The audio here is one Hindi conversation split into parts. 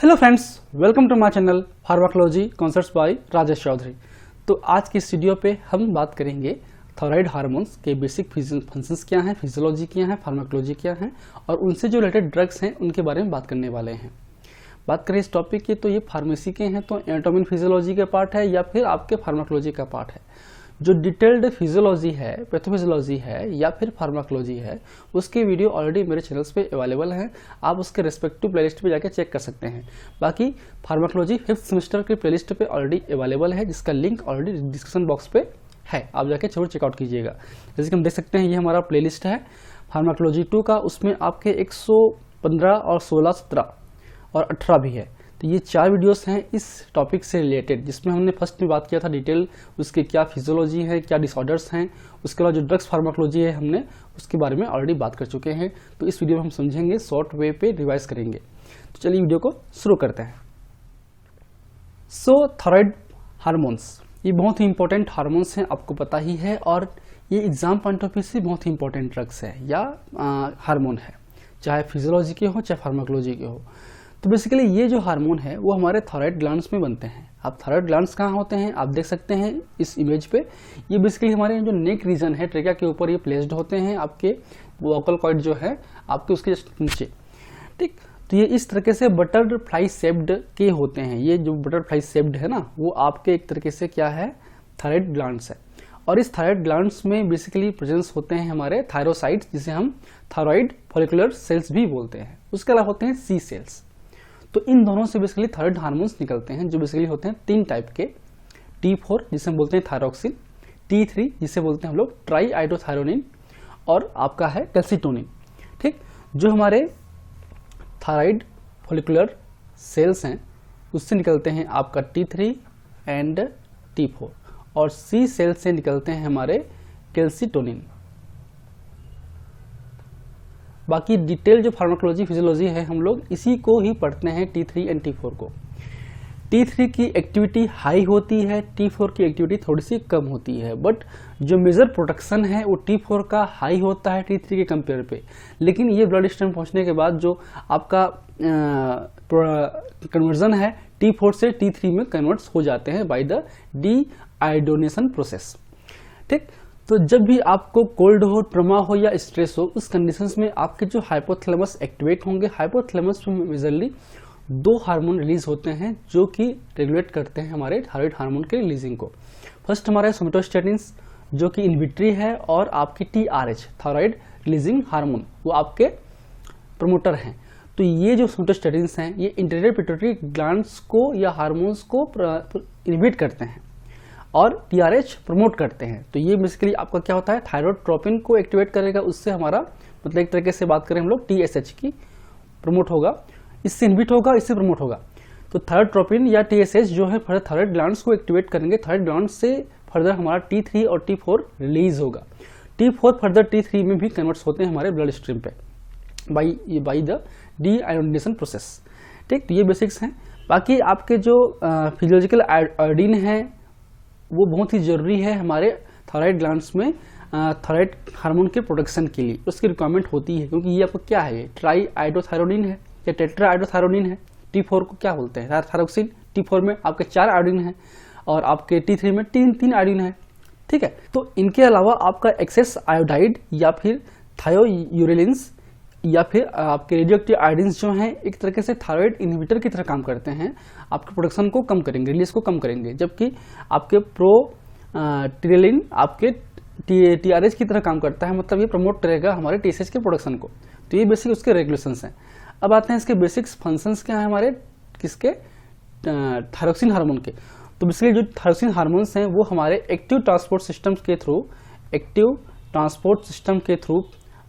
Hello friends, welcome to my channel pharmacology concepts by Rajesh Chaudhary. तो आज की इस वीडियो पे हम बात करेंगे थायराइड हार्मोन्स के बेसिक फंक्शंस क्या हैं, फिजियोलॉजी क्या है, फार्माकोलॉजी क्या है और उनसे जो रिलेटेड ड्रग्स हैं उनके बारे में बात करने वाले हैं। बात करें इस टॉपिक की तो ये फार्मेसी के हैं, तो एनाटॉमी एंड फिजियोलॉजी का पार्ट है या फिर आपके फार्माकोलॉजी का पार्ट है। जो डिटेल्ड फिजियोलॉजी है, पैथोफिजियोलॉजी है या फिर फार्माकोलॉजी है, उसके वीडियो ऑलरेडी मेरे चैनल्स पे अवेलेबल हैं। आप उसके रेस्पेक्टिव प्लेलिस्ट पे जाके चेक कर सकते हैं। बाकी फार्माकोलॉजी 5th सेमेस्टर के प्लेलिस्ट पे ऑलरेडी अवेलेबल है, जिसका लिंक ऑलरेडी डिस्क्रिप्शन बॉक्स पे है, आप जाके जरूर चेकआउट कीजिएगा। जैसे कि हम देख सकते हैं, ये हमारा प्लेलिस्ट है फार्माकोलॉजी 2 का। उसमें आपके 115 और 16, 17 और 18 भी है। तो ये 4 वीडियोस हैं इस टॉपिक से रिलेटेड, जिसमें हमने फर्स्ट में बात किया था डिटेल उसके क्या फिजियोलॉजी है, क्या डिसऑर्डर्स हैं। उसके बाद जो ड्रग्स फार्माकोलॉजी है हमने उसके बारे में ऑलरेडी बात कर चुके हैं। तो इस वीडियो में हम समझेंगे, शॉर्ट वे पे रिवाइज करेंगे। तो चलिए वीडियो को शुरू करते हैं। थायराइड हार्मोन्स ये बहुत ही इंपॉर्टेंट हार्मोन्स हैं, आपको पता ही है, और ये एग्जाम पॉइंट ऑफ व्यू से बहुत ही इंपॉर्टेंट ड्रग्स है या हार्मोन है, चाहे फिजियोलॉजी के हो चाहे फार्माकोलॉजी के हो। तो बेसिकली ये जो हार्मोन है वो हमारे थायराइड ग्लैंड्स में बनते हैं। अब थायराइड ग्लैंड्स कहाँ होते हैं आप देख सकते हैं इस इमेज पे। ये बेसिकली हमारे जो नेक रीजन है, ट्रेकिया के ऊपर ये प्लेस्ड होते हैं। आपके वोकल कॉर्ड जो है आपके उसके जस्ट नीचे, ठीक। तो ये इस तरीके से बटरफ्लाई शेप्ड के होते हैं। ये जो बटरफ्लाई शेप्ड है ना, वो आपके एक तरीके से क्या है, थायराइड ग्लैंड्स है। और इस थायराइड ग्लैंड्स में बेसिकली प्रेजेंस होते हैं हमारे थायरोसाइट्स, जिसे हम थायराइड फॉलिकुलर सेल्स भी बोलते हैं। उसके अलावा होते हैं सी सेल्स। तो इन दोनों से बेसिकली थायराइड हार्मोन्स निकलते हैं, जो बेसिकली होते हैं 3 टाइप के। T4 जिसे हम बोलते हैं थायरोक्सिन, T3 जिसे बोलते हैं हम लोग ट्राई आइडोथायरोनिन, और आपका है कैल्सिटोनिन, ठीक। जो हमारे थायराइड फॉलिकुलर सेल्स हैं उससे निकलते हैं आपका T3 एंड T4, और सी सेल से निकलते हैं हमारे कैल्सिटोनिन। बाकी डिटेल जो फार्माकोलॉजी फिजियोलॉजी है हम लोग इसी को ही पढ़ते हैं, T3 एंड T4 को। T3 की एक्टिविटी हाई होती है, T4 की एक्टिविटी थोड़ी सी कम होती है, बट जो मेजर प्रोटेक्शन है वो T4 का हाई होता है T3 के कंपेयर पे। लेकिन ये ब्लड स्ट्रीम पहुंचने के बाद जो आपका कन्वर्जन है T4 से T3 में कन्वर्ट्स हो जाते हैं बाय द डी आयोडोनेशन प्रोसेस, ठीक। तो जब भी आपको कोल्ड हो, ट्रमा हो या स्ट्रेस हो, उस कंडीशंस में आपके जो हाइपोथैलेमस एक्टिवेट होंगे। हाइपोथैलेमस में मेजरली 2 हार्मोन रिलीज होते हैं जो कि रेगुलेट करते हैं हमारे थायराइड हार्मोन के रिलीजिंग को। फर्स्ट हमारा सोमेटोस्टेटिन्स जो कि इनविट्री है, और आपकी TRH थायराइड रिलीजिंग हार्मोन वो आपके प्रमोटर हैं। तो ये जो सोमेटोस्टेटिन्स हैं ये इंटीरियर पिट्यूटरी ग्लैंड्स को या हार्मोन्स को इनहिबिट करते हैं, और TRH प्रमोट करते हैं। तो ये बेसिकली आपका क्या होता है, थायरोट्रोपिन को एक्टिवेट करेगा। उससे हमारा मतलब एक तरीके से बात करें हम लोग TSH की प्रमोट होगा, इससे इनहिबिट होगा, इससे प्रमोट होगा। तो थायरोट्रोपिन या TSH जो है फर्दर थायराइड ग्लैंड्स को एक्टिवेट करेंगे। थायराइड ग्लैंड्स से फर्दर हमारा T3 और T4 रिलीज होगा। T4 फर्दर T3 में भी कन्वर्ट्स होते हैं हमारे ब्लड स्ट्रीम पे by the D iodination process, ठीक। तो ये बेसिक्स हैं। बाकी आपके जो फिजियोलॉजिकल आयोडीन है वो बहुत ही जरूरी है हमारे थायराइड ग्लैंड्स में थायराइड हार्मोन के प्रोडक्शन के लिए। उसकी रिक्वायरमेंट होती है, क्योंकि ये आपको क्या है, ये ट्राई आइडोथायरोनिन है या टेट्रा आइडोथायरोनिन है। T4 को क्या बोलते हैं, थायरोक्सिन। T4 में आपके 4 आयोडीन है, और आपके T3 में 3 आयोडीन है, ठीक है। तो इनके अलावा आपका एक्सेस आयोडाइड या फिर थायोयूरेलिन्स या फिर आपके रेडियोएक्टिव आयोडीन्स जो हैं एक तरीके से थायराइड इनहिबिटर की तरह काम करते हैं। आपके प्रोडक्शन को कम करेंगे, रिलीज को कम करेंगे, जबकि आपके टिरेलिन आपके TRH की तरह काम करता है। मतलब ये प्रमोट करेगा हमारे TSH के प्रोडक्शन को। तो ये बेसिक उसके रेगुलेशंस हैं। अब आते हैं इसके बेसिक्स फंक्शंस क्या है हमारे किसके, थायरोक्सिन हार्मोन के। तो बेसिकली जो थायरोक्सिन हार्मोन्स हैं वो हमारे एक्टिव ट्रांसपोर्ट सिस्टम के थ्रू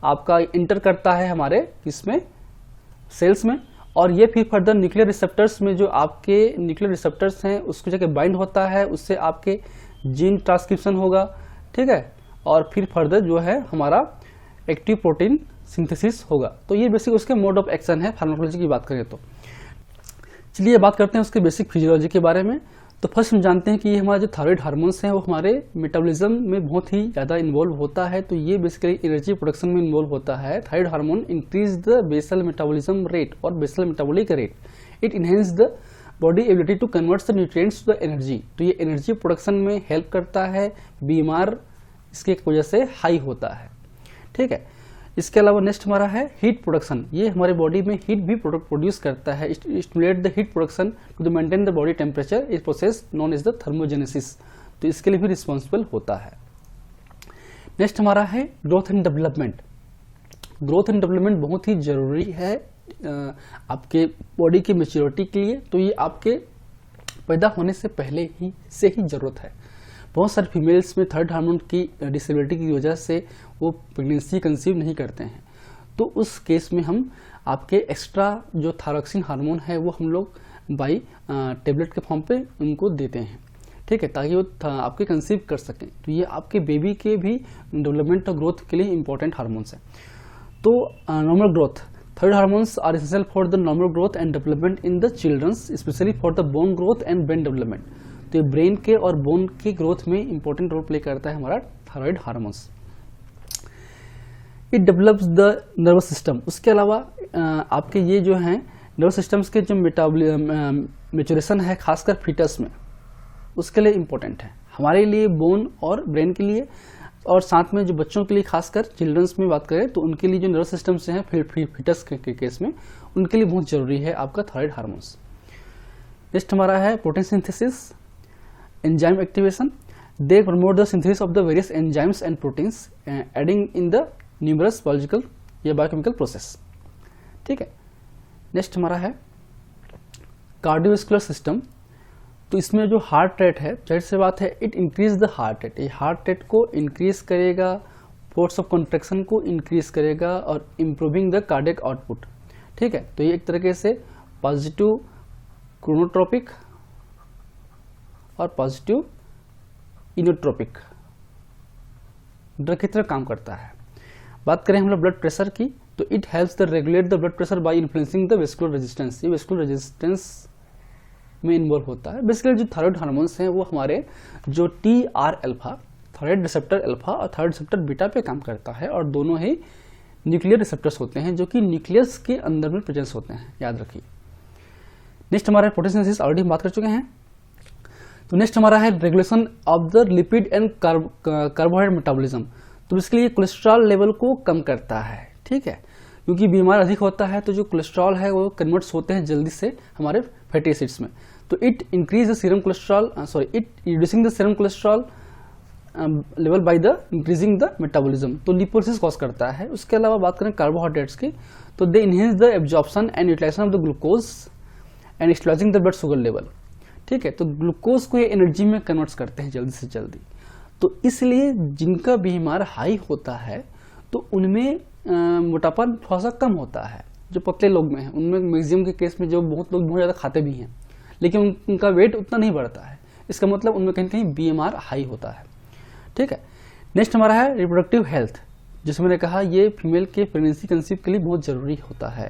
आपका इंटर करता है हमारे इसमें सेल्स में, और ये फिर फर्दर न्यूक्लियर रिसेप्टर्स में जो आपके न्यूक्लियर रिसेप्टर्स हैं उसको जाके बाइंड होता है, उससे आपके जीन ट्रांसक्रिप्शन होगा, ठीक है। और फिर फर्दर जो है हमारा एक्टिव प्रोटीन सिंथेसिस होगा। तो ये बेसिक उसके मोड ऑफ एक्शन है फार्माकोलॉजी की बात करें तो। चलिए बात करते हैं उसके बेसिक फिजियोलॉजी के बारे में। तो फर्स्ट हम जानते हैं कि ये हमारा जो थायराइड हार्मोन्स हैं वो हमारे मेटाबॉलिज्म में बहुत ही ज़्यादा इन्वॉल्व होता है। तो ये बेसिकली एनर्जी प्रोडक्शन में इन्वॉल्व होता है। Thyroid hormone increase the basal metabolism rate और basal metabolic rate. It enhance the body ability to convert the nutrients to the energy. तो ये एनर्जी प्रोडक्शन में हेल्प करता है। बीमार इसकी वजह से हाई होता है। ठीक है, इसके अलावा नेक्स्ट हमारा है हीट प्रोडक्शन। ये हमारे बॉडी में हीट भी प्रोड्यूस करता है। Stimulate the heat production to maintain the body temperature is process known as the thermogenesis. तो इसके लिए भी रिस्पॉन्सिबल होता है। नेक्स्ट हमारा है growth and development. Growth and development बहुत ही जरूरी है आपके बॉडी की मेच्योरिटी के लिए। तो ये आपके पैदा होने से पहले ही से ही जरूरत है। बहुत सारे फीमेल्स में थायराइड हार्मोन की डिसेबिलिटी की वजह से वो प्रेगनेंसी कंसीव नहीं करते हैं। तो उस केस में हम आपके एक्स्ट्रा जो थायरोक्सिन हार्मोन है वो हम लोग बाई टेबलेट के फॉर्म पे उनको देते हैं। ठीक है, ताकि वो आपके कंसीव कर सकें। तो ये आपके बेबी के भी डेवलपमेंट और ग्रोथ के लिए इंपॉर्टेंट हार्मोन्स हैं। तो normal growth, thyroid hormones are essential for the normal growth and development in the childrens, specially for the bone growth and brain development. तो ये ब्रेन के और बोन की ग्रोथ में इंपॉर्टेंट रोल प्ले करता है हमारा thyroid hormones. It develops the nervous system. उसके अलावा आपके ये जो हैं नर्वस सिस्टम्स के जो मेचुरेशन है खासकर फीटस में, उसके लिए इम्पोर्टेंट है हमारे लिए, बोन और ब्रेन के लिए। और साथ में जो बच्चों के लिए खासकर चिल्ड्रंस में बात करें तो उनके लिए जो नर्वस सिस्टम्स हैं फीटस के केस में उनके लिए बहुत जरूरी है आपका थायराइड हार्मोन्स। नेक्स्ट हमारा है protein synthesis, enzyme activation. They promote the synthesis of the various enzymes and proteins adding in the numerous biological या बायोकेमिकल प्रोसेस। ठीक है, नेक्स्ट हमारा है कार्डियोवास्कुलर सिस्टम। तो इसमें जो हार्ट रेट है, जाहिर सी बात है, it increase the heart rate. ये हार्ट रेट को इंक्रीज करेगा, फोर्स ऑफ कॉन्ट्रैक्शन को इंक्रीज करेगा और इम्प्रूविंग द कार्डियक आउटपुट। ठीक है, तो ये एक तरीके से पॉजिटिव क्रोनोट्रोपिक और पॉजिटिव इनोट्रोपिक ड्रग की तरह काम करता है। बात करें हम लोग ब्लड प्रेशर की, तो it helps the regulate the blood pressure by influencing the vascular resistance. ये वेस्कुलर रेजिस्टेंस में इन्वॉल्व होता है। बेसिकली जो थायराइड हार्मोन्स हैं वो हमारे जो TR alpha, thyroid receptor alpha और थायराइड रिसेप्टर बीटा पे काम करता है। और दोनों ही न्यूक्लियर रिसेप्टर्स होते हैं जो कि न्यूक्लियस के अंदर में प्रेजेंस होते हैं, याद रखिए। नेक्स्ट हमारा प्रोटीन सिंथेसिस, ऑलरेडी हम बात कर चुके हैं। तो नेक्स्ट हमारा है regulation of the lipid and carbohydrate metabolism. तो इसके लिए कोलेस्ट्रॉल लेवल को कम करता है। ठीक है, क्योंकि बीमार अधिक होता है तो जो कोलेस्ट्रॉल है वो कन्वर्ट्स होते हैं जल्दी से हमारे फैटी एसिड्स में। तो it increase the serum cholesterol, it reducing the serum cholesterol level by the increasing the metabolism. तो लिपोलिसिस कॉज करता है। उसके अलावा बात करें कार्बोहाइड्रेट्स की, तो they enhance the absorption and utilization of the glucose and stabilizing the blood sugar level. ठीक है, तो ग्लूकोज को ये एनर्जी में कन्वर्ट करते हैं जल्दी से जल्दी। तो इसलिए जिनका बीमार हाई होता है तो उनमें मोटापा थोड़ा सा कम होता है। जो पतले लोग में है उनमें मैक्सिमम के केस में जो बहुत लोग बहुत ज़्यादा खाते भी हैं लेकिन उनका वेट उतना नहीं बढ़ता है। इसका मतलब उनमें कहीं कहीं BMR हाई होता है। ठीक है, नेक्स्ट हमारा है रिप्रोडक्टिव हेल्थ, जिसमें मैंने कहा ये फीमेल के प्रेगनेंसी कंसीव के लिए बहुत जरूरी होता है।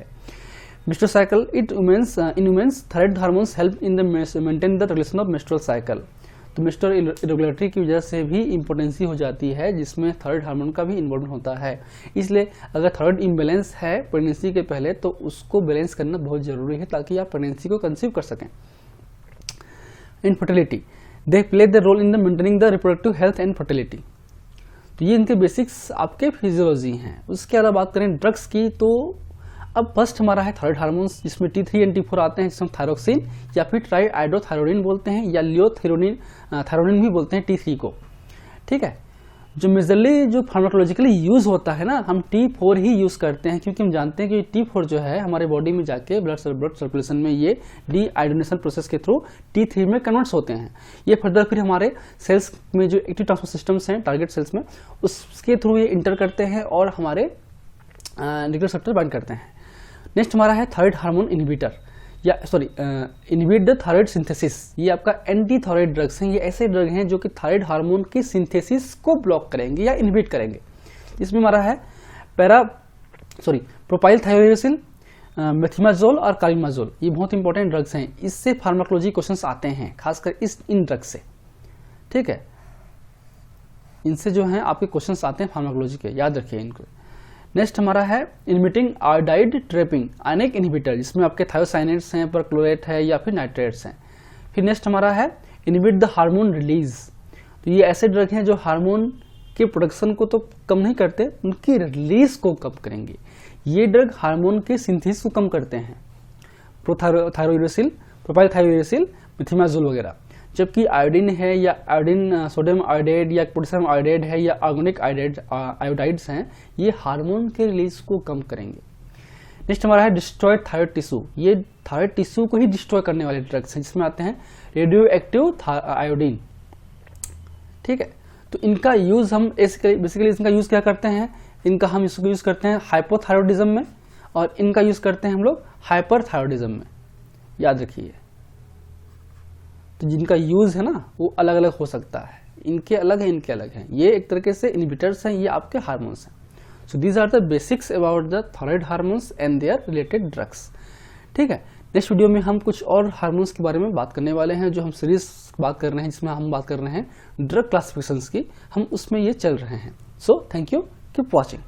Menstrual cycle, in womens thyroid hormones help in the maintain the regulation of menstrual cycle. तो मेंस्ट्रुअल इरेगुलरिटी की वजह से भी इम्पोर्टेंसी हो जाती है, जिसमें थायराइड हार्मोन का भी इन्वॉल्वमेंट होता है। इसलिए अगर थायराइड इम्बैलेंस है प्रेगनेंसी के पहले तो उसको बैलेंस करना बहुत जरूरी है ताकि आप प्रेगनेंसी को कंसीव कर सकें। Infertility, they play the role in the maintaining the reproductive health and fertility. तो ये इनके बेसिक्स आपके फिजियोलॉजी हैं। उसके अलावा बात करें ड्रग्स की, तो अब फर्स्ट हमारा है थायराइड हार्मोन्स, जिसमें T3 एंड T4 आते हैं, जिसमें थायरोक्सिन या फिर ट्राई आइडोथायरोडिन बोलते हैं या लियोथायरोडिन भी बोलते हैं T3 को। ठीक है, जो मेजरली जो फार्माकोलॉजिकली यूज होता है ना, हम T4 ही यूज करते हैं, क्योंकि हम जानते हैं कि T4 जो है हमारे बॉडी में जाके ब्लड सर्कुलेशन में ये डीआयोडीनेशन प्रोसेस के थ्रू T3 में कन्वर्ट्स होते हैं। ये फर्दर फिर हमारे सेल्स में जो एक्टिव ट्रांसपोर्ट सिस्टम्स हैं टारगेट सेल्स में, उसके थ्रू ये इंटर करते हैं और हमारे न्यूक्लियर रिसेप्टर बाइंड करते हैं। नेक्स्ट हमारा है थायराइड हार्मोन इनहिबिटर या इनहिबिट द थायराइड सिंथेसिस। ये आपका एंटी थायराइड ड्रग्स हैं। ये ऐसे ड्रग हैं जो कि थायराइड हार्मोन की सिंथेसिस को ब्लॉक करेंगे या इनहिबिट करेंगे। इसमें हमारा है प्रोपाइल थायरोसिन, मेथिमाजोल और कार्बिमाजोल, ये बहुत इंपॉर्टेंट ड्रग्स हैं, इससे फार्माकोलॉजी क्वेश्चंस आते हैं, खासकर इन ड्रग्स से। ठीक है, इनसे जो है आपके क्वेश्चंस आते हैं फार्माकोलॉजी के, याद रखिए इनको। नेक्स्ट हमारा है इनहिबिटिंग आयोडाइड ट्रैपिंग, आयनिक इनहिबिटर, जिसमें आपके थायोसाइनेट्स हैं, परक्लोरेट है या फिर नाइट्रेट्स हैं। फिर नेक्स्ट हमारा है इनहिबिट द हार्मोन रिलीज, तो ये ऐसे ड्रग हैं जो हार्मोन के प्रोडक्शन को तो कम नहीं करते, उनकी रिलीज को कम करेंगे। ये ड्रग हार्मोन के सिंथेसिस को कम करते हैं, प्रोथायरोइडोसिल, प्रोपाइलथायरोइडोसिल, मेथिमाजोल वगैरह। जबकि आयोडीन है या आयोडीन, सोडियम आयोडाइड या पोटेशियम आयोडाइड है या ऑर्गेनिक आयोडाइड्स हैं, ये हार्मोन के रिलीज को कम करेंगे। नेक्स्ट हमारा है डिस्ट्रॉय थायराइड टिश्यू, ये थायराइड टिश्यू को ही डिस्ट्रॉय करने वाले ड्रग्स हैं, जिसमें आते हैं रेडियो एक्टिव आयोडीन। ठीक है, तो इनका यूज हम बेसिकली इनका यूज क्या करते हैं, इनका हम इसको यूज करते हैं हाइपोथायरॉयडिज्म में, और इनका यूज करते हैं हम लोग हाइपरथायरॉयडिज्म में, याद रखिए। तो जिनका यूज है ना वो अलग अलग हो सकता है, इनके अलग है, इनके अलग हैं। ये एक तरीके से इनहिबिटर्स हैं, ये आपके हार्मोन्स हैं। So these are the basics about the thyroid hormones and their related drugs. ठीक है, नेक्स्ट वीडियो में हम कुछ और हार्मोन्स के बारे में बात करने वाले हैं, जो हम सीरीज बात कर रहे हैं, जिसमें हम बात कर रहे हैं ड्रग क्लासिफिकेशंस की, हम उसमें ये चल रहे हैं। So thank you, keep watching.